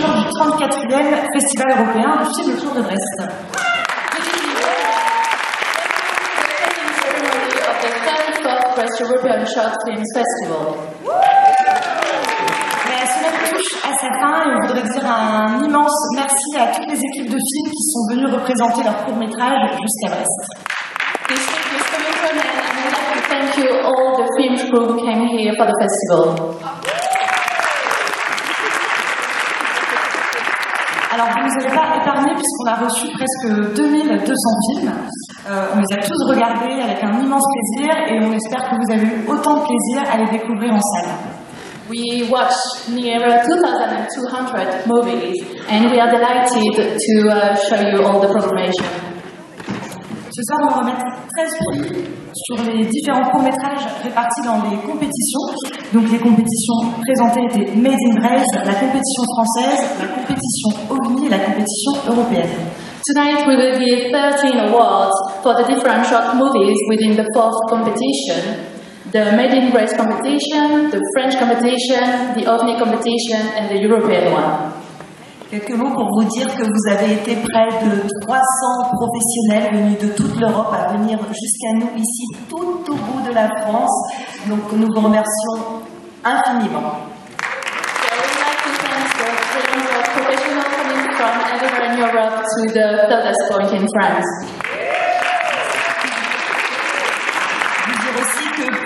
l'ouverture du 34e Festival européen du film autour de Brest. European Short Films Festival. Mais la semaine touche à sa fin et on voudrait dire un immense merci à toutes les équipes de films qui sont venues représenter leur court-métrage jusqu'à Brest. This week is coming to an end and we'd like to thank you all the film crew who came here for the festival. Alors vous ne nous avez pas épargnés puisqu'on a reçu presque 2200 films. On les a tous regardés avec un immense plaisir et on espère que vous avez eu autant de plaisir à les découvrir en salle. We watched near 2,200 movies and we are delighted to show you all the programmation. Ce soir, on va remettre 13 prix sur les différents courts-métrages répartis dans les compétitions. Donc les compétitions présentées étaient Made in Brest, la compétition française, la compétition OVNI et la compétition européenne. Tonight we will give 13 awards for the different short movies within the fourth competition. The Made in Brest competition, the French competition, the OVNI competition and the European one. Quelques mots pour vous dire que vous avez été près de 300 professionnels venus de toute l'Europe à venir jusqu'à nous ici, tout au bout de la France. Donc nous vous remercions infiniment. So we'd like to thank the teams of professionals coming from everywhere in Europe to the furthest point in France.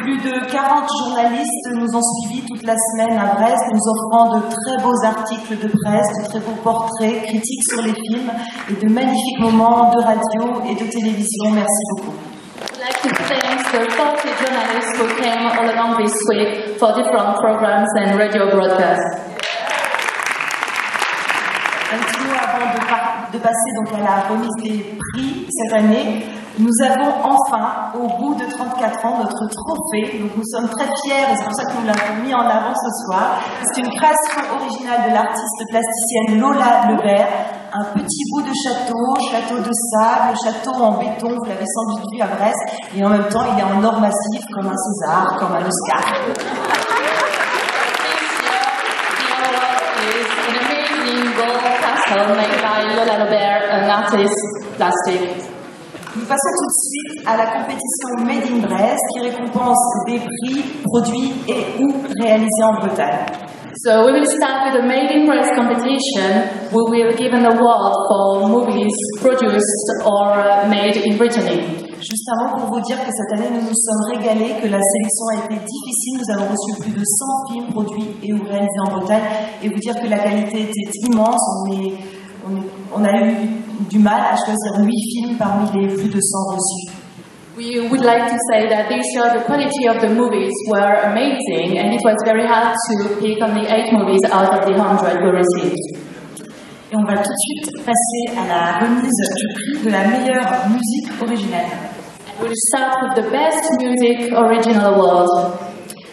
Plus de 40 journalistes nous ont suivis toute la semaine à Brest, nous offrant de très beaux articles de presse, de très beaux portraits, critiques sur les films et de magnifiques moments de radio et de télévision. Merci beaucoup. I'd like to thank the 40 journalists who came all along this week for different programs and radio broadcasts. Un petit mot avant de passer donc à la remise des prix cette année. Nous avons enfin, au bout de 34 ans, notre trophée. Donc nous sommes très fiers et c'est pour ça que nous l'avons mis en avant ce soir. C'est une création originale de l'artiste plasticienne Lola Lebert. Un petit bout de château de sable, château en béton, vous l'avez sans doute vu à Brest. Et en même temps, il est en or massif, comme un César, comme un Oscar. Made by Lola Lebert, an artist plastic. Nous passons tout de suite à la compétition Made in Brest qui récompense des prix, produits et ou réalisés en Bretagne. So we will start with the Made in Brest competition. We will give an award for movies produced or made in Brittany. Juste avant, pour vous dire que cette année, nous nous sommes régalés, que la sélection a été difficile. Nous avons reçu plus de 100 films produits et ou réalisés en Bretagne. Et vous dire que la qualité était immense. On a eu du mal à choisir 8 films parmi les plus de 100 reçus. We would like to say that this year the quality of the movies were amazing and it was very hard to pick only 8 movies out of the 100 we received. Et on va tout de suite passer à la remise du prix de la meilleure musique originale. We'll start with the Best Music Original Award.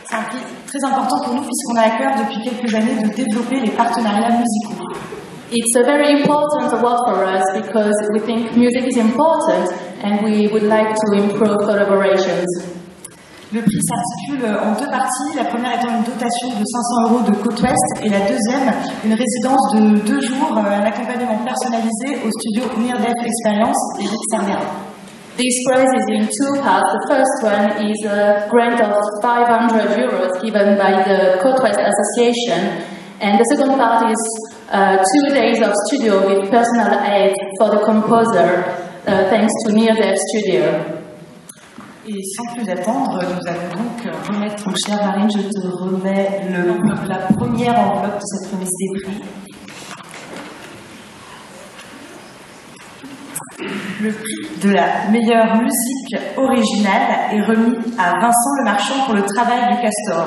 C'est un prix très important pour nous puisqu'on a à cœur depuis quelques années de développer les partenariats musicaux. It's a very important award for us because we think music is important and we would like to improve collaborations. Le prix s'articule en 2 parties, la première étant une dotation de 500 € de Côte-Ouest et la deuxième, une résidence de 2 jours, un accompagnement personnalisé au studio Near Death Experience d'Éric Serner. This prize is in 2 parts. The first one is a grant of 500 € given by the Côte-Ouest Association and the second part is 2 days of studio with personal aid for the composer thanks to Near Death Studio. Et sans plus attendre, nous allons donc remettre, mon cher Marine, je te remets la première enveloppe de cette remise des prix. Le prix de la meilleure musique originale est remis à Vincent Lemarchand pour le travail du Castor.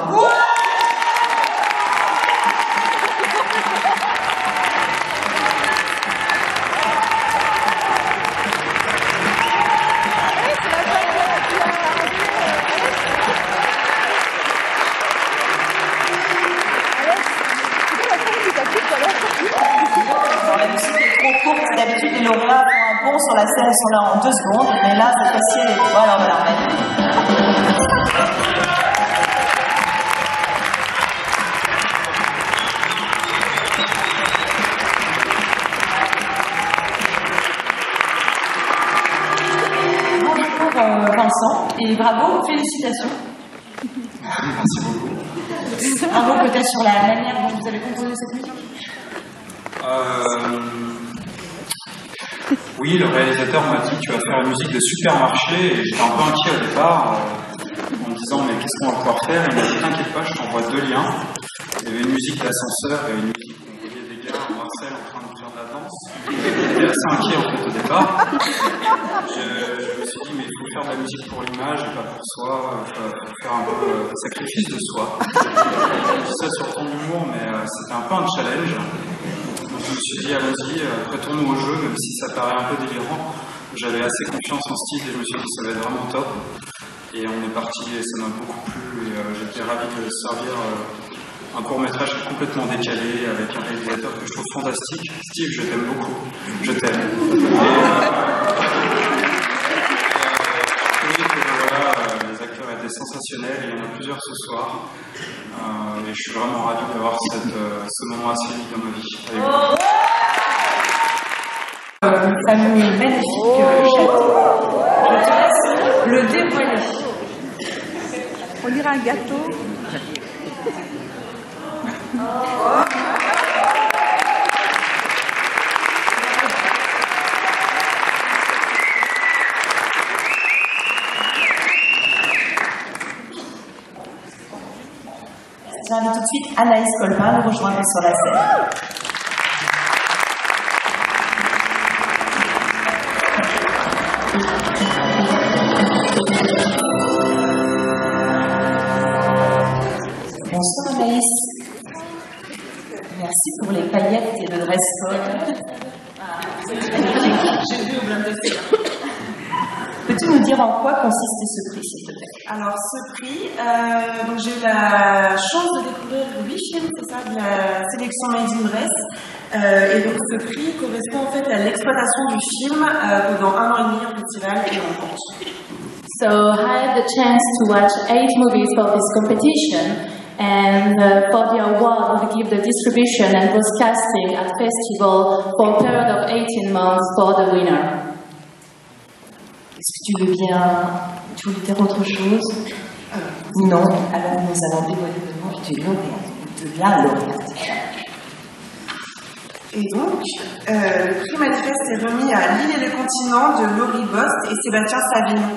D'habitude, les lauréats font un bond sur la scène, ils sont là en 2 secondes, mais là, cette fois-ci, voilà, on va la remettre. Vincent, et bravo, félicitations. Merci beaucoup. Un mot peut-être sur la manière dont vous avez composé cette musique. Oui, le réalisateur m'a dit tu vas faire une musique de supermarché et j'étais un peu inquiet au départ en me disant mais qu'est-ce qu'on va pouvoir faire, et il m'a dit t'inquiète pas, je t'envoie 2 liens. Il y avait une musique d'ascenseur et une musique où on voyait des gars en Marseille en train de faire de la danse. J'étais assez inquiet en fait au départ. Je me suis dit mais il faut faire de la musique pour l'image et pas pour soi, il faut faire un peu un sacrifice de soi. Je dis ça sur ton humour, mais c'était un peu un challenge. Je me suis dit, allons-y, retournons au jeu, même si ça paraît un peu délirant. J'avais assez confiance en style et je me suis dit, ça va être vraiment top. Et on est parti et ça m'a beaucoup plu. Et j'étais ravi de servir un court-métrage complètement décalé avec un réalisateur que je trouve fantastique. Steve, je t'aime beaucoup. Je t'aime. Voilà, les acteurs étaient sensationnels et il y en a plusieurs ce soir. Et je suis vraiment ravi d'avoir ce moment assez unique dans ma vie. Une famille magnifique château. Je te laisse le dévoiler. On dirait un gâteau. J'invite tout de suite Anaïs Colpin à nous rejoindre sur la scène. Bonsoir Anaïs. Merci pour les paillettes et le dress code. J'ai vu au blind de fer. Peux-tu nous dire en quoi consistait ce prix, s'il te plaît? Alors, ce prix, donc j'ai eu la chance de découvrir 8 films, c'est ça, de la sélection Made in Brest. Et donc, ce prix correspond en fait à l'exploitation du film pendant 1 an et demi en festival et en France. So I had the chance to watch 8 movies for this competition, and for the award we give the distribution and broadcasting at festival for a period of 18 months for the winner. Est-ce que tu veux dire autre chose? Non, alors nous allons dévoiler le nom du lauréat, de la lauréate. Et donc, le prix manifeste est remis à L'île et le continent de Laurie Bost et Sébastien Savigny.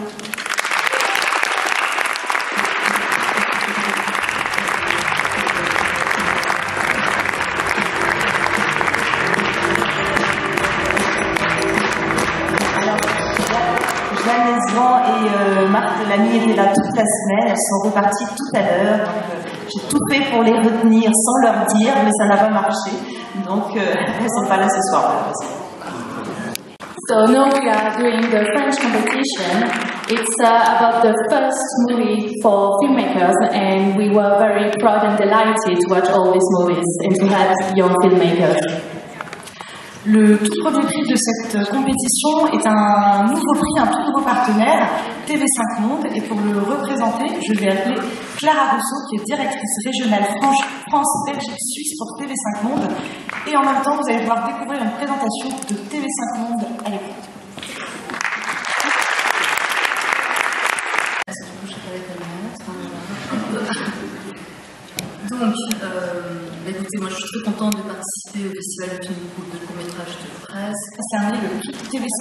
Et Marc Delamy étaient là toute la semaine, elles sont reparties tout à l'heure, donc j'ai tout fait pour les retenir sans leur dire, mais ça n'a pas marché, donc elles ne sont pas là ce soir malheureusement. So now we are doing the French competition. It's about the first movie for filmmakers, and we were very proud and delighted to watch all these movies and to have young filmmakers. Le tout premier prix de cette compétition est un nouveau prix, un tout nouveau partenaire, TV5 Monde, et pour le représenter, je vais appeler Clara Rousseau, qui est directrice régionale France, Belgique, Suisse pour TV5 Monde, et en même temps, vous allez pouvoir découvrir une présentation de TV5 Monde à l'écran. Donc, écoutez, moi je suis très contente de participer au Festival de film de court-métrage de Brest. Concerné le prix TV5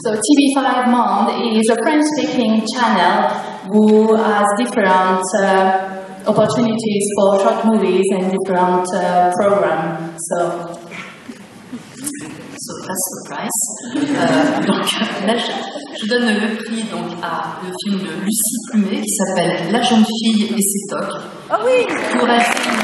So TV5 Monde is a French-speaking channel who has different opportunities for short movies and different programs. So that's the prize. Donc là, je donne le prix donc, à le film de Lucie Plumet qui s'appelle La jeune fille et ses tocs. Oh oui! Pour un film.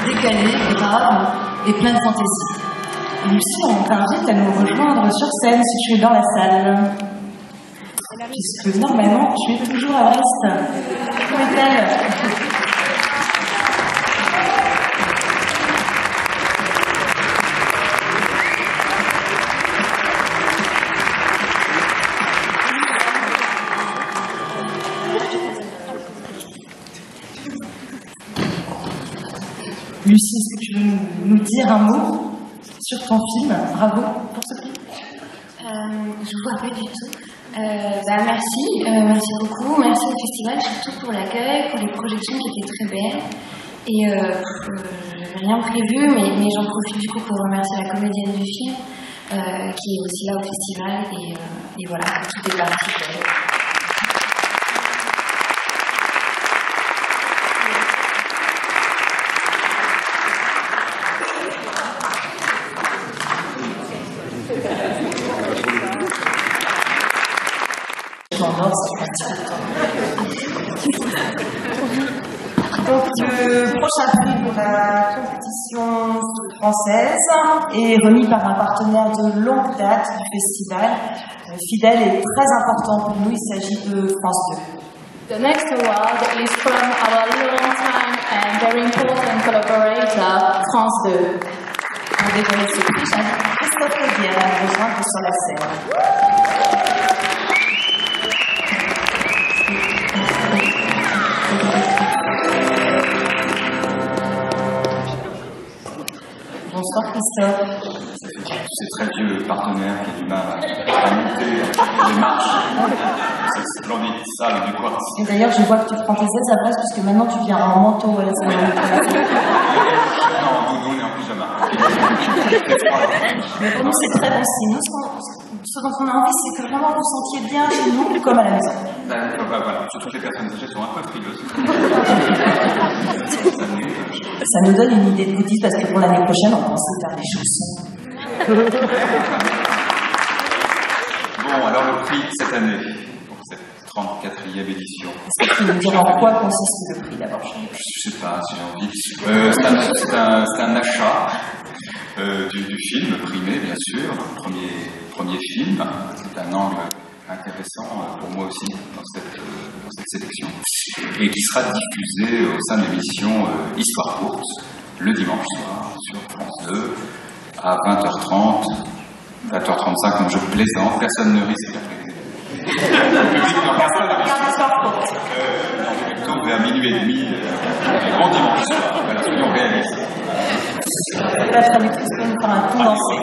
Décalé, grave et plein de fantaisie. Lucie, on t'invite à nous rejoindre sur scène si tu es dans la salle. Puisque normalement, tu es toujours à Brest. Où est-elle? Lucie, est-ce que tu veux nous dire un mot sur ton film? Bravo pour ce prix. Je vous vois pas du tout. Merci beaucoup. Merci au festival, surtout pour l'accueil, pour les projections qui étaient très belles. Et j'avais rien prévu, mais j'en profite du coup pour remercier la comédienne du film, qui est aussi là au festival. Et voilà, tout est parti. Donc, le prochain prix de la compétition française est remis par un partenaire de longue date du festival, fidèle et très important pour nous. Il s'agit de France 2. The next award is from our long-time and very important collaborator, France 2. Pour dévoiler ce prix, j'invite Christophe Audière à nous rejoindre sur la scène. Bonsoir Christophe. C'est très vieux partenaire qui a du mal à monter les marches. C'est splendide, ça, du quartz. Et d'ailleurs, je vois que tu prends tes aises à Brest puisque maintenant tu viens en manteau à la cérémonie. Non, nous on est en pyjama. Mais pour nous, c'est très bon signe. Ce dont on a envie, c'est que vraiment vous sentiez bien chez nous comme à la maison. Voilà, surtout que les personnes âgées sont un peu frileuses. Ça nous donne une idée de goodies parce que pour l'année prochaine, on pense faire des chaussons. Bon, alors le prix de cette année, pour cette 34e édition. Est-ce que tu nous diras en quoi consiste le prix d'abord? Je sais pas si j'ai envie. C'est un achat du film primé, bien sûr, premier film. C'est un angle intéressant pour moi aussi dans cette sélection, et qui sera diffusé au sein de l'émission Histoire courte le dimanche soir sur France 2 à 20h30, 20h35. Donc je plaisante, personne ne risque après. Le public n'en reste pas. Non, plutôt vers minuit et demi, grand dimanche soir. Voilà, soyons réalistes. La traductrice peut nous faire un condensé.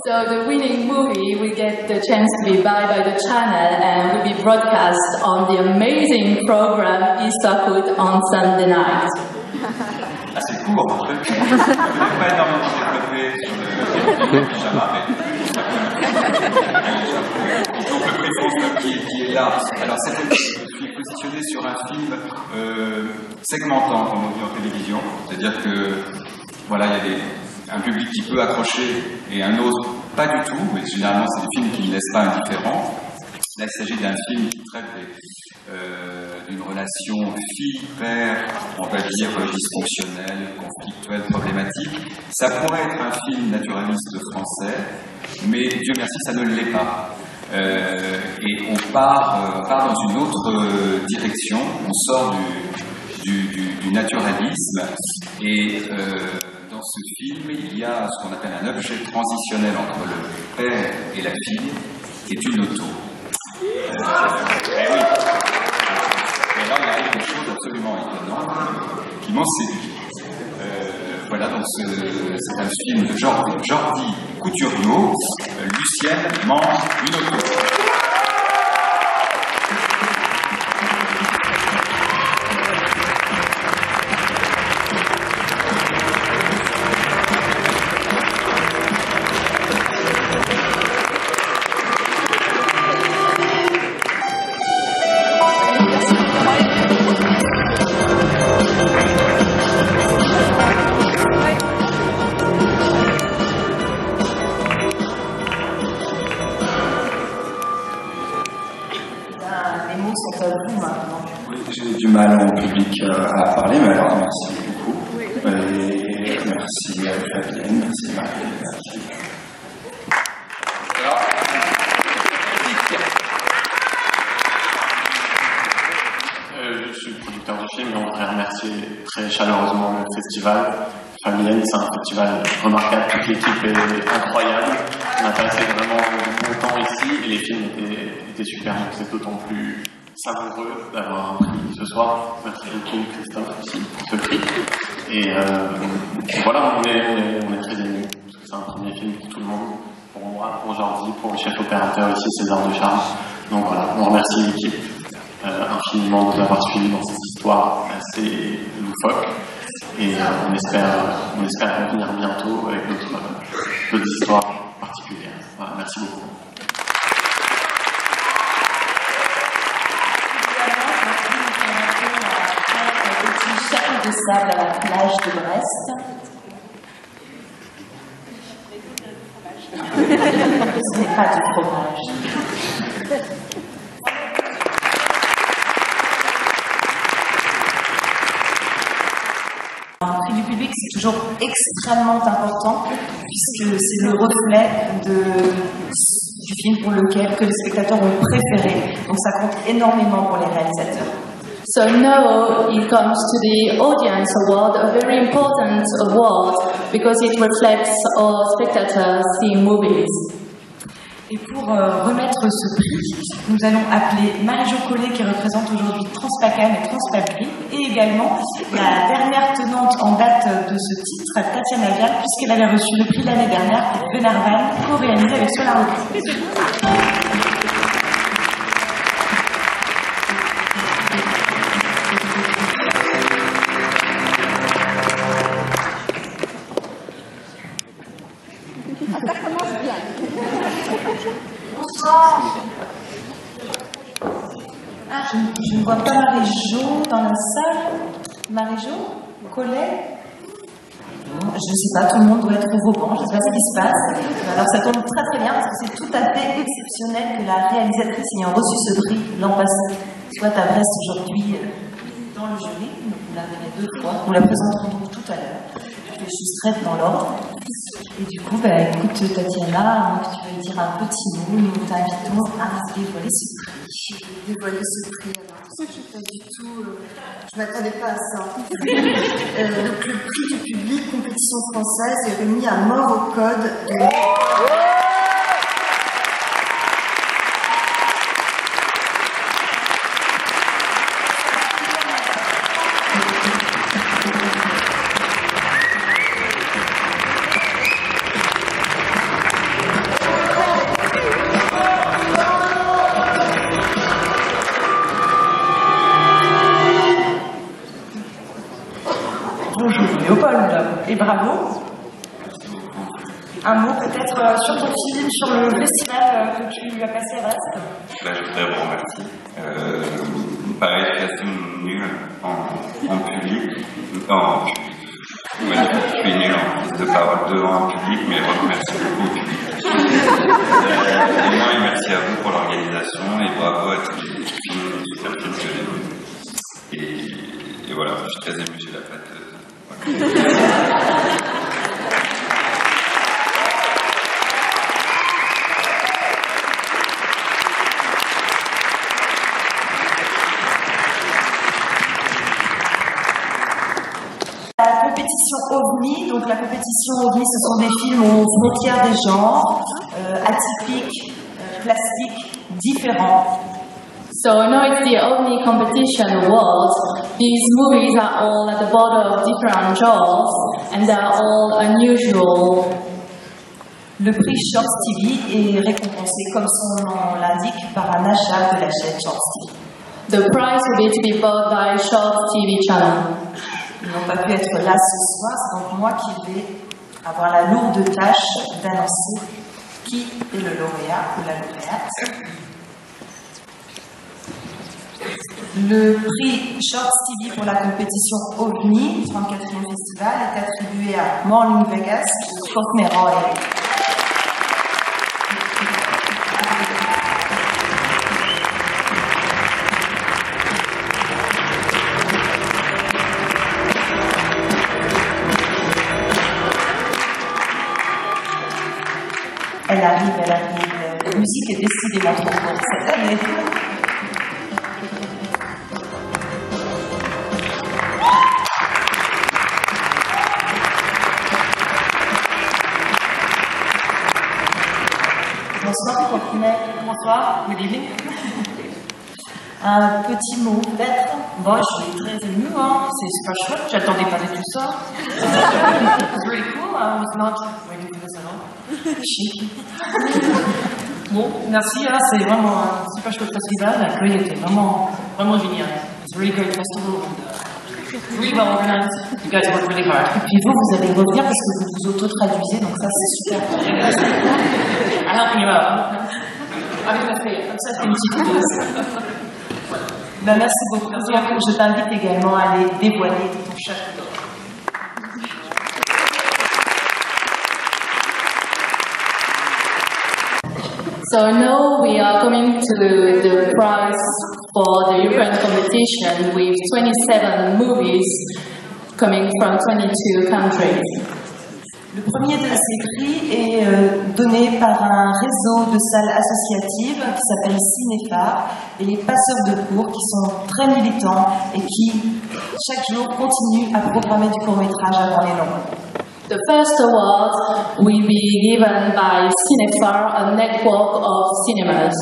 So the winning movie will get the chance to be buy by the channel and will be broadcast on the amazing program Istakut on Sunday night. Assez court, en fait. Je n'ai pas énormément développé sur le pyjama, donc le prix France qui est là. Alors je suis positionné sur un film segmentant, comme on dit en télévision, c'est-à-dire que voilà, il y a un public qui peut accrocher et un autre pas du tout, mais généralement c'est des films qui ne laissent pas indifférents. Là, il s'agit d'un film qui traite d'une relation fille-père, on va dire dysfonctionnelle, conflictuelle, problématique. Ça pourrait être un film naturaliste français, mais Dieu merci, ça ne l'est pas. Et on part dans une autre direction, on sort du naturalisme, et dans ce film, il y a ce qu'on appelle un objet transitionnel entre le père et la fille, qui est une auto. Oui. Et là, il y a quelque chose d'absolument étonnant qui m'en séduit. Voilà, donc c'est un film de Jordi Couturiot. Lucienne mange une auto. J'ai du mal en public à parler, mais alors merci beaucoup. Et merci à Fabienne, merci Marie, merci. Alors, je suis le producteur du film et on voudrait remercier très chaleureusement le festival. Fabienne, c'est un festival remarquable, toute l'équipe est incroyable. On a passé vraiment du bon temps ici et les films étaient super, donc c'est d'autant plus savoureux d'avoir un prix ce soir. Merci beaucoup Christophe aussi pour ce prix. Et voilà, on est très émus. C'est un premier film pour tout le monde, pour moi, pour Jordi, pour le chef opérateur ici, César de Charles. Donc voilà, on remercie l'équipe infiniment de nous avoir suivis dans cette histoire assez loufoque. Et on espère revenir bientôt avec d'autres histoires particulières. Voilà, merci beaucoup. De sable à la plage de Brest. Ce n'est pas du fromage. Un prix du public, c'est toujours extrêmement important puisque c'est le reflet du film pour lequel que les spectateurs ont préféré. Donc ça compte énormément pour les réalisateurs. So now it comes to the Audience Award, a very important award because it reflects all spectators seeing movies. Et pour remettre ce prix, nous allons appeler Marie-Jo Collet qui représente aujourd'hui Transpacan et Transpabri et également la dernière tenante en date de ce titre, Tatiana Vial, puisqu'elle avait reçu le prix l'année dernière pour Glenarvan, co-réalisé avec Solar Rocket. Je ne vois pas Marie-Jo dans la salle. Marie-Jo Collet. Je ne sais pas, tout le monde doit être au banc, je ne sais pas ce qui se passe. Alors ça tombe très très bien parce que c'est tout à fait exceptionnel que la réalisatrice ayant reçu ce prix l'an passé soit à Brest aujourd'hui dans le jury. Donc vous la verrez 2 fois. Nous la présenterons donc tout à l'heure. Je suis straight dans l'ordre. Et du coup, écoute Tatiana, que tu veux dire un petit mot, nous t'invitons à dévoiler ce prix. Dévoiler ce prix, alors pas du tout, je ne m'attendais pas à ça. Donc, le prix du public, compétition française, est remis à mort au code de... Et bravo. Un mot peut-être sur ton film, sur le festival que tu as passé à Brest. Je voudrais vous remercier. Pareil, je suis assez nul en public. Je suis nul en prise de parole devant un public, mais merci beaucoup au public. Et moi, merci à vous pour l'organisation et bravo à tous les super films que j'ai vus. Et voilà, je suis très ému, j'ai la patte. La compétition OVNI, donc la compétition OVNI, ce sont des films aux frontières des genres, atypiques, plastiques, différents. So now it's the OVNI Competition Awards. These movies are all at the border of different genres and they are all unusual. Le prix Shorts TV est récompensé, comme son nom l'indique, par un achat de la chaîne Shorts TV. The prize will be to be bought by Shorts TV channel. Ils n'ont pas pu être là ce soir, c'est donc moi qui vais avoir la lourde tâche d'annoncer qui est le lauréat ou la lauréate. Le prix Shorts TV pour la compétition OVNI, 34e festival, est attribué à Morning Vegas, Courtney Roy. Elle arrive. La musique est décidément trop courte cette année. Bonsoir, Courtney. Bonsoir, good evening. Un petit mot peut-être? Bon, je suis très émue, hein. C'est super chouette, j'attendais pas du tout ça. It's really cool, I was not ready for this at all. Chic. Bon, merci, hein. C'est vraiment un super chouette festival, l'accueil était vraiment génial. It's a really great festival. Really well organized. You guys work really hard. Et puis vous allez revenir parce que vous vous auto-traduisez, donc ça c'est super. I'm helping you out. Ça c'est une petite pause. Ben, merci beaucoup. Je t'invite également à aller dévoiler ton château. So now we are coming to the prize for the Ukraine competition with 27 movies coming from 22 countries. Le premier de ces prix est donné par un réseau de salles associatives qui s'appelle Cinéphare et les passeurs de cours qui sont très militants et qui chaque jour continuent à programmer du court-métrage avant les longs. The first award will be given by Cinéphare, a network of cinemas.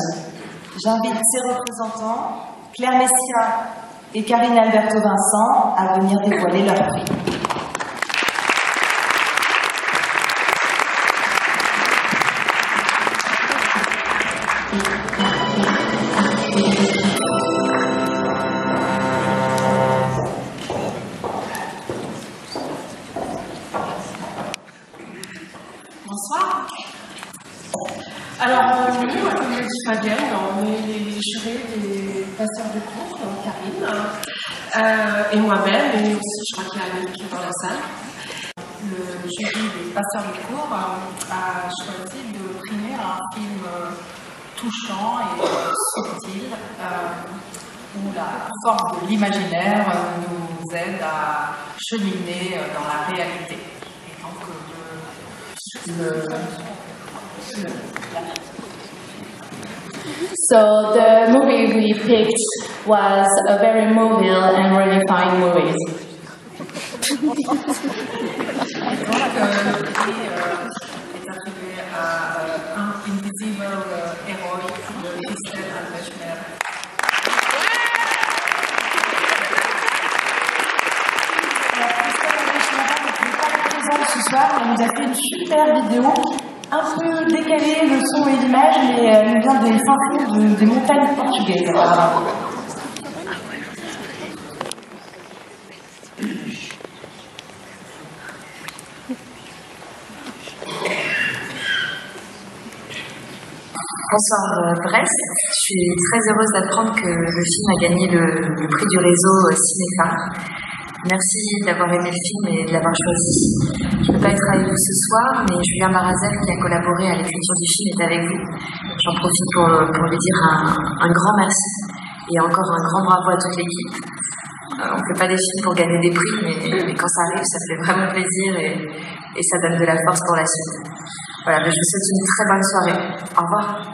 J'invite ses représentants, Claire Messia et Karine Alberto-Vincent, à venir dévoiler leur prix. Bonsoir. Alors, nous, comme le dit Fabienne, on est les jurés des passeurs de cours, donc Karine, et moi-même, et aussi je crois qu'il y a Annick qui est dans la salle. Le jury des passeurs de cours a choisi de primer un film touchant et subtil, où la force de l'imaginaire nous aide à cheminer dans la réalité. Et donc, So the movie we picked was a very mobile and really fine movie. Donc, le prix est attribué à un Invisible Heroic de Christelle Albrecht-Mer. Ce soir, elle nous a fait une super vidéo, un peu décalée, le son et l'image, mais elle nous vient des fins fonds des montagnes portugaises, apparemment. Bonsoir Brest, je suis très heureuse d'apprendre que le film a gagné le prix du réseau Cinéphare. Merci d'avoir aimé le film et de l'avoir choisi. Je ne peux pas être avec vous ce soir, mais Julien Barazel, qui a collaboré à l'écriture du film, est avec vous. J'en profite pour lui dire un grand merci et encore un grand bravo à toute l'équipe. On ne fait pas des films pour gagner des prix, mais quand ça arrive, ça fait vraiment plaisir et ça donne de la force pour la suite. Voilà, je vous souhaite une très bonne soirée. Au revoir.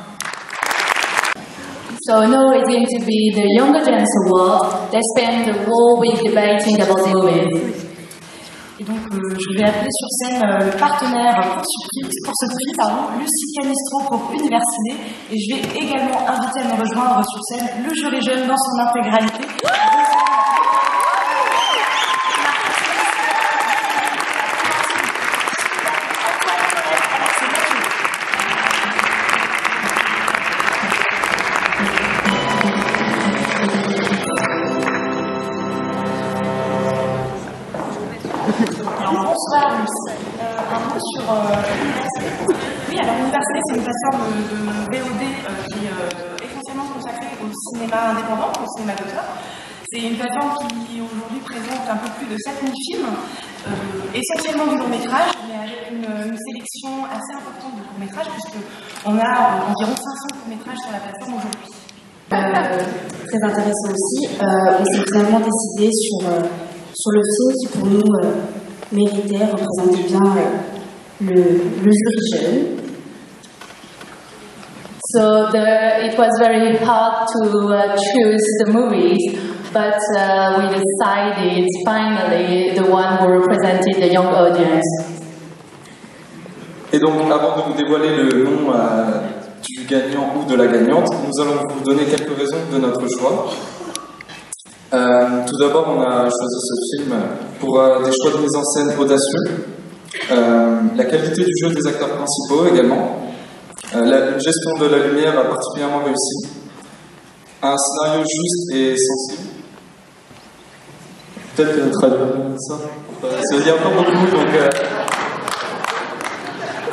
So now it's going to be the Young Audience Award. They spend the whole week debating about the movie. Et donc, je vais appeler sur scène le partenaire pour ce prix, Lucie Canistro pour Université. Et je vais également inviter à me rejoindre sur scène le jury jeune dans son intégralité. Bonsoir Lucie. Un mot sur l'université. Oui, alors l'université, c'est une plateforme de VOD qui est essentiellement consacrée au cinéma indépendant, au cinéma d'auteur. C'est une plateforme qui aujourd'hui présente un peu plus de 7000 films, essentiellement du long-métrage, mais avec une sélection assez importante de courts-métrages, puisqu'on a environ 500 courts-métrages sur la plateforme aujourd'hui. Très intéressant aussi. On s'est finalement décidé sur le film qui pour nous méritait, représentait bien le jury jeune. So it was very hard to choose the movies, but we decided finally the one who represented the young audience. Et donc, avant de vous dévoiler le nom du gagnant ou de la gagnante. Nous allons vous donner quelques raisons de notre choix. Tout d'abord, on a choisi ce film pour des choix de mise en scène audacieux, la qualité du jeu des acteurs principaux également, la gestion de la lumière a particulièrement réussi, un scénario juste et sensible. Peut-être que traduire ça, ça veut dire pas beaucoup, donc...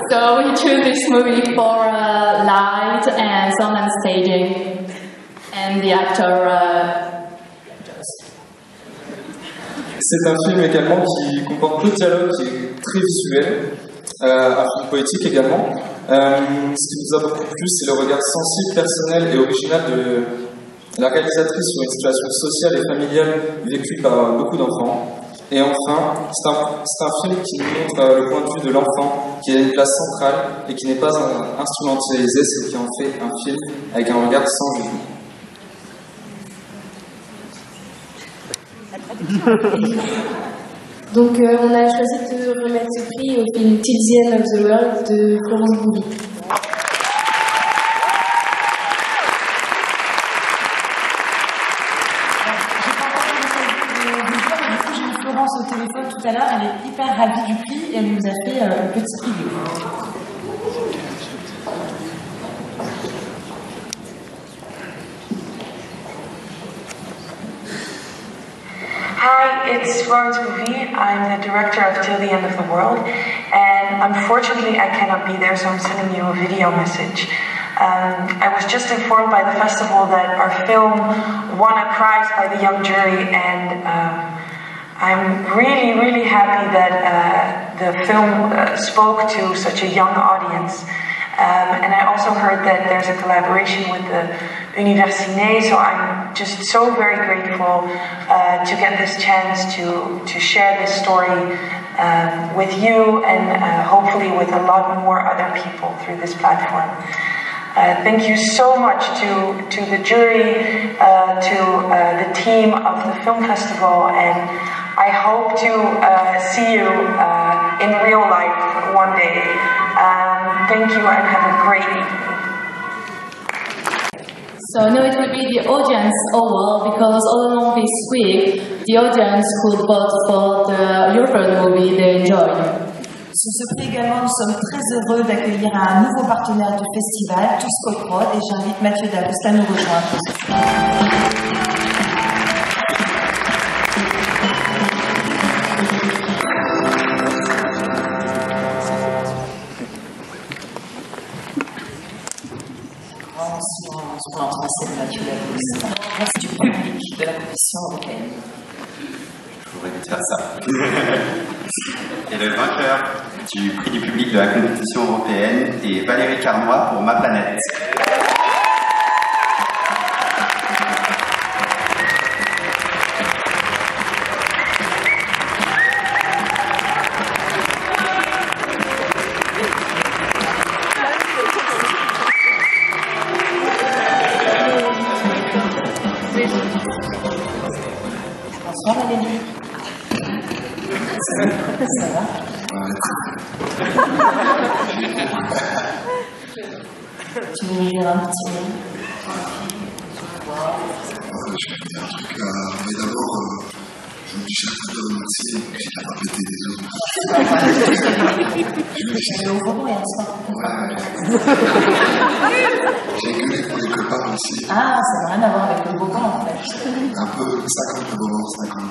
So we chose this movie for light and sound and staging, and the actor. C'est un film également qui comporte peu de dialogue, qui est très visuel, un film poétique également. Ce qui nous a beaucoup plu, c'est le regard sensible, personnel et original de la réalisatrice sur une situation sociale et familiale vécue par beaucoup d'enfants. Et enfin, c'est un film qui nous montre le point de vue de l'enfant, qui a une place centrale et qui n'est pas instrumentalisé, ce qui en fait un film avec un regard sans jugement. Donc on a choisi de remettre ce prix au film Till the End of the World de Florence Bouvi. Au téléphone tout à l'heure, elle est hyper ravie du prix et elle nous a fait une petite vidéo. Hi, it's Florence Bouvi. I'm the director of Till the End of the World, and unfortunately I cannot be there, so I'm sending you a video message. I was just informed by the festival that our film won a prize by the young jury, and I'm really, really happy that the film spoke to such a young audience. And I also heard that there's a collaboration with the Universiné, so I'm just so very grateful to get this chance to share this story with you and hopefully with a lot more other people through this platform. Thank you so much to the jury, to the team of the film festival, and I hope to see you in real life one day. Thank you and have a great evening. So now it will be the audience award because all along this week, the audience could vote for the European movie they enjoyed. Sous ce prix également, nous sommes très heureux d'accueillir un nouveau partenaire du festival, Tous Coprod, et j'invite Mathieu Daboust à nous rejoindre. Pour l'entretien de Mathieu Daboust. Merci du public de la Commission européenne. Je pourrais vous dire ça. Et le vainqueur du prix du public de la compétition européenne est Valérie Carnoy pour Ma Planète. Bonsoir Valérie. Ça va? Tu veux nous dire un petit mot? Je vais dire un truc, mais d'abord, je me dis chaque fois de remercier, j'ai pas répété déjà. au robot hier soir. J'ai gueulé pour les copains aussi. Ah, ça n'a rien à voir avec le robot en fait. Un peu 50 le moment, 50.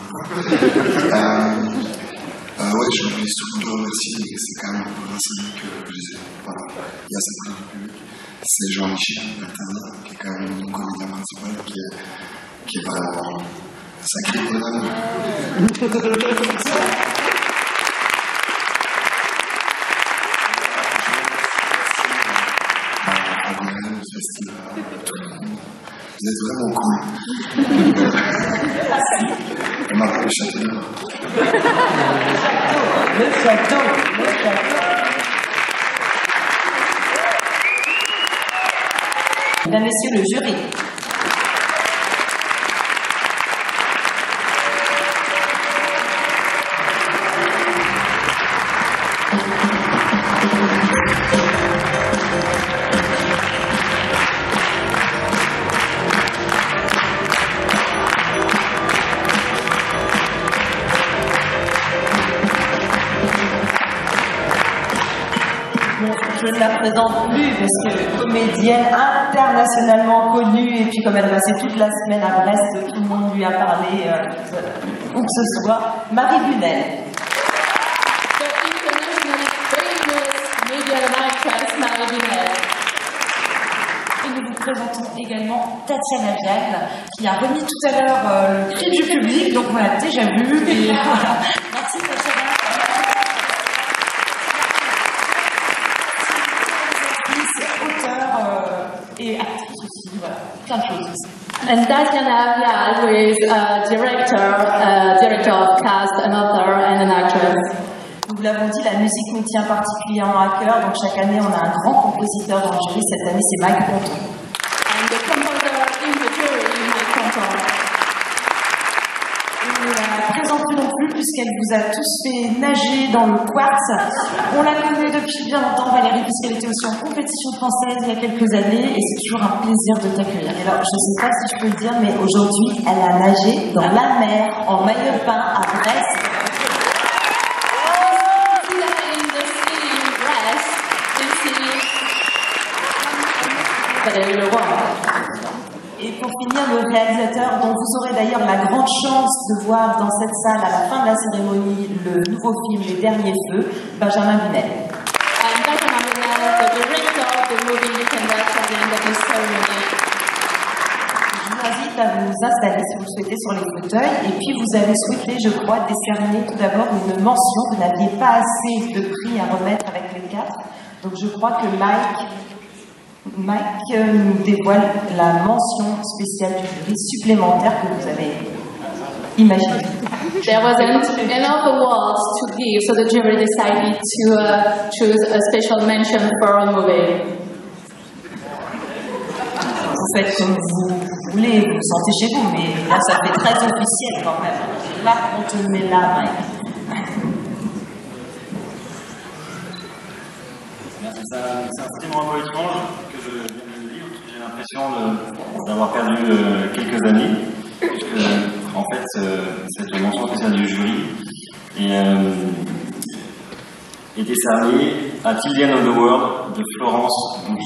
Ouais, je voulais surtout te remercier, mais c'est quand même un peu grâce à lui que je disais, voilà, il y a ce prix du public. C'est Jean-Michel Bertin, qui est quand même mon comédien principal, qui est vraiment un sacré bonhomme. Le festival, tout le monde. Vous êtes vraiment cool. On m'appelle le château. Le château. Mesdames, Messieurs, le jury. présente plus parce que comédienne internationalement connue, et puis comme elle passait toute la semaine à Brest, tout le monde lui a parlé, où que ce soit, Marie Bunel. Et nous vous présentons également Tatiana Vial, qui a remis tout à l'heure le cri du public, donc on l'a déjà vu. Et merci Tatiana. Et actrice aussi, voilà, plein de choses. And Tatiana Vial, who is a director of cast, an author and an actress. Nous l'avons dit, la musique nous tient particulièrement à cœur, donc chaque année on a un grand compositeur dans le jury. Cette année c'est Mike Ponton. And the composer in the jury is Mike Ponton. On ne la présente plus non plus puisqu'elle vous a tous fait nager dans le quartz. On la connaît depuis bien longtemps, Valérie, puisqu'elle était aussi en compétition française il y a quelques années, et c'est toujours un plaisir de t'accueillir. Et alors, je ne sais pas si je peux le dire, mais aujourd'hui, elle a nagé dans la mer en maillot de bain à Brest. Valérie Leroy. Et pour finir, le réalisateur, dont vous aurez d'ailleurs la grande chance de voir dans cette salle à la fin de la cérémonie le nouveau film Les Derniers Feux, Benjamin Bunel. And Benjamin Bunel, the director of the movie You Can Watch at the end of the ceremony. Je vous invite à vous installer si vous le souhaitez sur les fauteuils. Et puis vous avez souhaité, je crois, décerner tout d'abord une mention. Vous n'aviez pas assez de prix à remettre avec les 4. Donc je crois que Mike nous dévoile la mention spéciale du jury supplémentaire que vous avez imaginée. There wasn't enough awards to give, so the jury decided to choose a special mention for a movie. Vous faites comme vous voulez, vous sentez chez vous, mais là ça fait très officiel quand même. Là, on te met là, Mike. C'est un sentiment un peu étrange que je viens de vivre. J'ai l'impression d'avoir perdu quelques amis, puisque en fait cette mention spéciale du jury est décernée à Till the End of the World de Florence Bouy.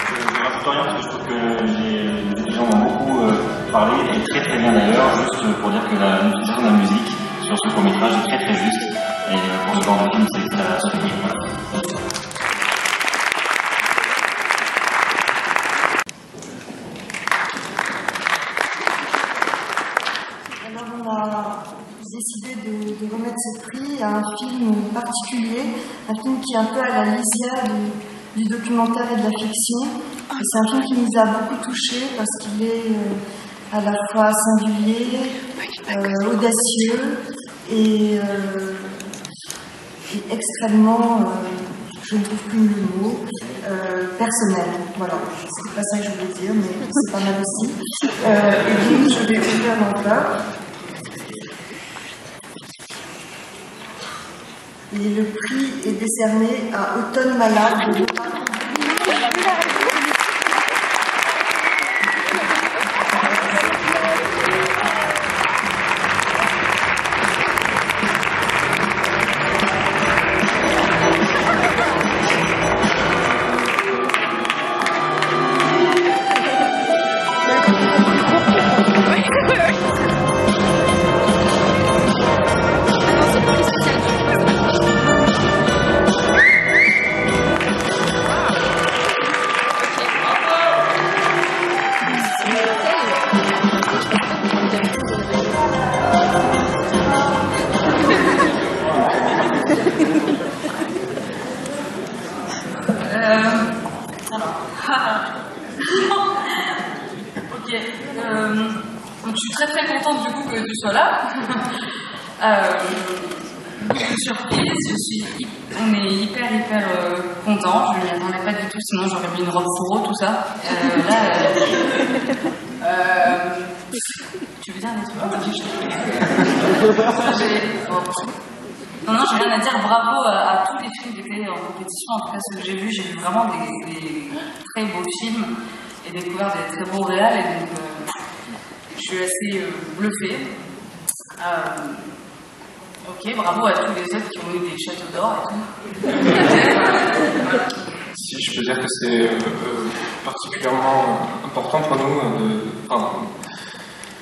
Je rajoute rien parce que je trouve que les gens m'ont beaucoup parlé, et très très bien d'ailleurs, juste pour dire que l'utilisation de la musique sur ce court-métrage est très très juste, et pour ce genre de film, c'est la surprise. Alors on a décidé de remettre ce prix à un film particulier, un film qui est un peu à la lisière du documentaire et de la fiction. Et c'est un film qui nous a beaucoup touchés parce qu'il est à la fois singulier, audacieux et extrêmement, je ne trouve plus le mot, personnel. Voilà, c'est pas ça que je voulais dire, mais c'est pas mal aussi. Et donc, je vais ouvrir l'enveloppe. Et le prix est décerné à Automne Malade de Donc je suis très très contente du coup que tu sois là. Beaucoup de surprise, on est hyper contents. Je ne m'y attendais pas du tout, sinon j'aurais mis une robe fourreau, tout ça. Tu veux dire des trucs? Non, j'ai rien à dire. Bravo à tous les films qui étaient en compétition. En tout cas, ceux que j'ai vu vraiment des très beaux films et découvert des très beaux réals. Et donc, je suis assez bluffée. Ok, bravo à tous les autres qui ont eu des châteaux d'or et tout. Si je peux dire que c'est particulièrement important pour nous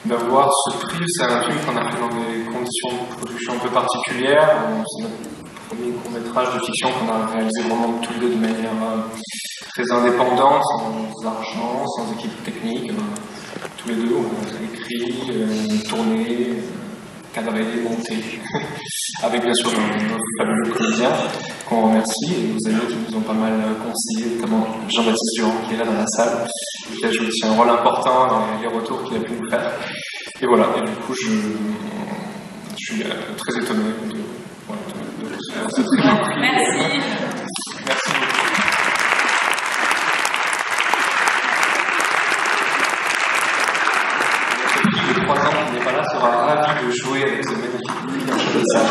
d'avoir ce prix. C'est un film qu'on a fait dans des conditions de production un peu particulières. C'est notre premier court-métrage de fiction qu'on a réalisé vraiment tous les deux de manière très indépendante, sans argent, sans équipe technique. Tous les deux, on a écrit, tourné, cadré, monté, avec bien sûr nos fabuleux comédiens qu'on remercie et nos amis qui nous ont pas mal conseillé, notamment Jean-Baptiste Durand qui est là dans la salle et qui a joué aussi un rôle important dans les retours qu'il a pu nous faire. Et voilà, et du coup je suis très étonné de ce très beau prix. Merci. Merci beaucoup. De 3 ans qui n'est pas là sera ravi de jouer avec ce magnifique prix dans cette salle.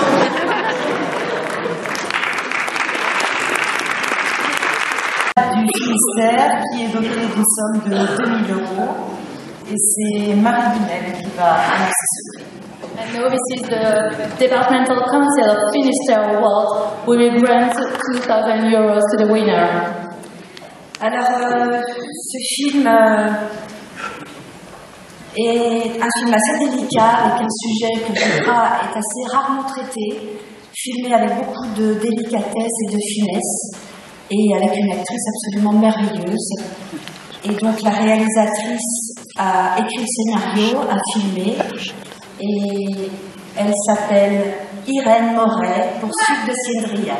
Du Finistère qui est doté d'une somme de 2 000 € et c'est Marie Dunel qui va annoncer ce prix. And now this is the Departmental Council of Finistère Award. We will grant 2,000 euros to the winner. Alors, ce film est un film assez délicat avec un sujet que je crois est assez rarement traité, filmé avec beaucoup de délicatesse et de finesse, et avec une actrice absolument merveilleuse. Et donc la réalisatrice a écrit le scénario, a filmé, et elle s'appelle Irène Moret, pour Suite de Cendrillon.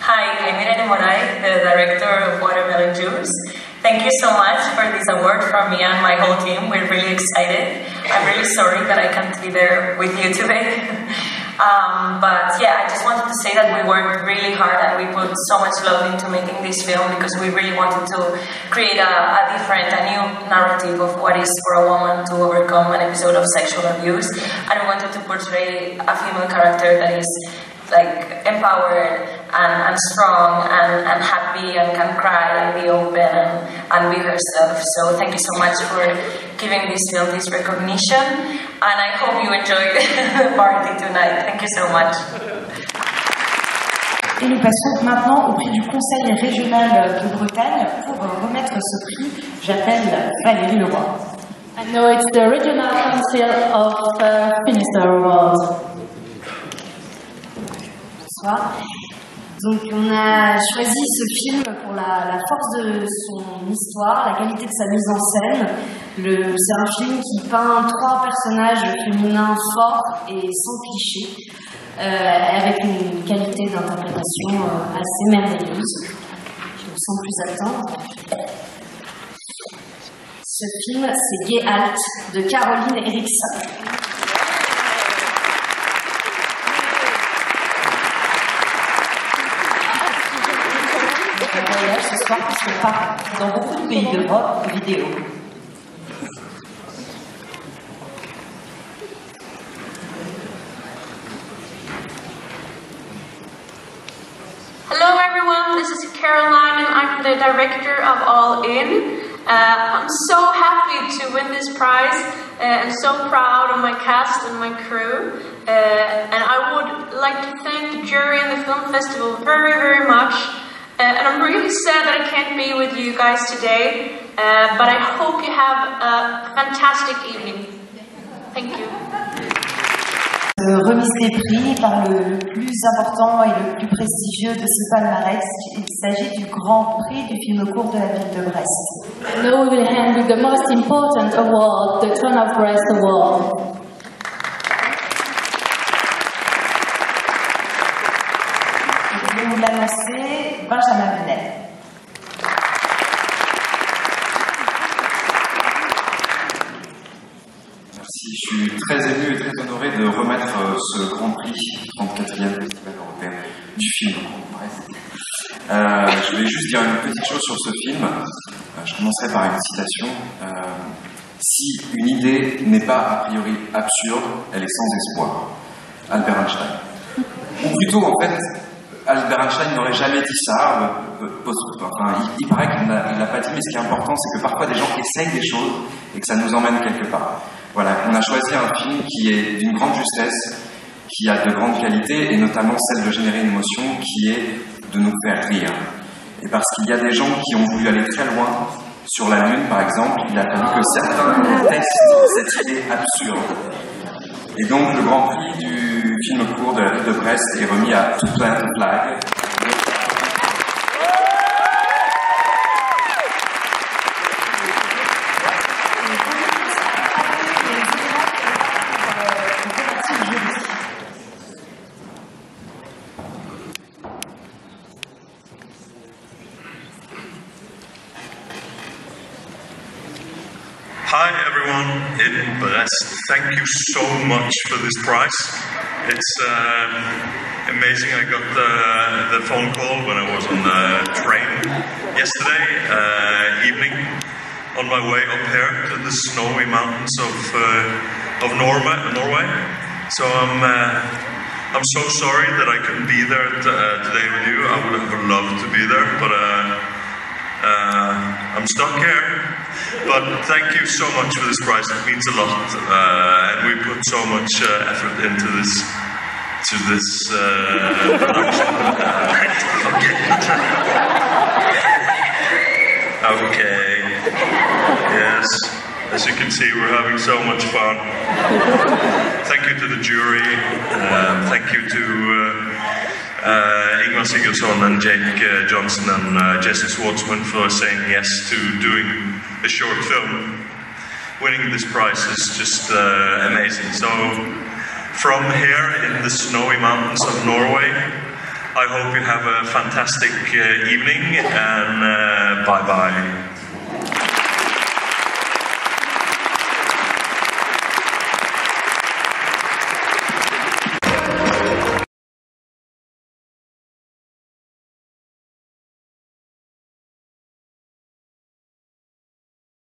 Hi, I'm Irene Moray, the director of Watermelon Juice. Thank you so much for this award from me and my whole team. We're really excited. I'm really sorry that I can't be there with you today. But yeah, I just wanted to say that we worked really hard and we put so much love into making this film because we really wanted to create a different, a new narrative of what is for a woman to overcome an episode of sexual abuse. And we wanted to portray a female character that is like empowered and strong and happy and can cry and be open and be herself. So thank you so much for giving this film this recognition, and I hope you enjoyed the party tonight. Thank you so much. Et nous passons maintenant au prix du Conseil régional de Bretagne pour remettre ce prix. J'appelle Valérie Leroy. And now it's the Regional Council of Finistère Award. Bonsoir. Donc on a choisi ce film pour la force de son histoire, la qualité de sa mise en scène. C'est un film qui peint 3 personnages féminins forts et sans clichés, avec une qualité d'interprétation assez merveilleuse. Je me sens plus attendre. Ce film, c'est Gay Halt de Caroline Erickson. Ce soir, parce qu'on part dans beaucoup de pays d'Europe vidéo. Hello everyone, this is Caroline and I'm the director of All In. I'm so happy to win this prize and so proud of my cast and my crew. And I would like to thank the jury and the film festival very, very much. And I'm really sad that I can't be with you guys today, but I hope you have a fantastic evening. Thank you. Remise des prix par le plus important et le plus prestigieux de ce palmarès. Il s'agit du Grand Prix du film court de la ville de Brest. Now we will hand with the most important award, the Town of Brest Award. Je vais vous l'annoncer, Benjamin Venel. Merci, je suis très ému et très honoré de remettre ce Grand Prix 34e Festival européen du film en Brest Je vais juste dire une petite chose sur ce film. Je commencerai par une citation. Si une idée n'est pas a priori absurde, elle est sans espoir. Albert Einstein. Ou plutôt, en fait, Albert Einstein n'aurait jamais dit ça. Enfin, il paraît qu'il ne l'a pas dit, mais ce qui est important, c'est que parfois des gens essayent des choses et que ça nous emmène quelque part. Voilà, on a choisi un film qui est d'une grande justesse, qui a de grandes qualités, et notamment celle de générer une émotion qui est de nous faire rire. Et parce qu'il y a des gens qui ont voulu aller très loin, sur la Lune par exemple, il a fallu que certains testent cette idée absurde. Et donc le Grand Prix du film court de la ville de Brest est remis à To Plant a Flag. Hi everyone in Brest, thank you so much for this prize. It's amazing. I got the phone call when I was on the train yesterday evening on my way up here to the snowy mountains of Norway. So I'm so sorry that I couldn't be there today with you. I would have loved to be there, but I'm stuck here. But thank you so much for this prize. It means a lot, and we put so much effort into this production. Okay. Yes. As you can see, we're having so much fun. Thank you to the jury. Thank you to Ingmar Sigurdsson and Jake Johnson and Jesse Schwartzman for saying yes to doing a short film. Winning this prize is just amazing. So, from here in the snowy mountains of Norway, I hope you have a fantastic evening, and bye-bye.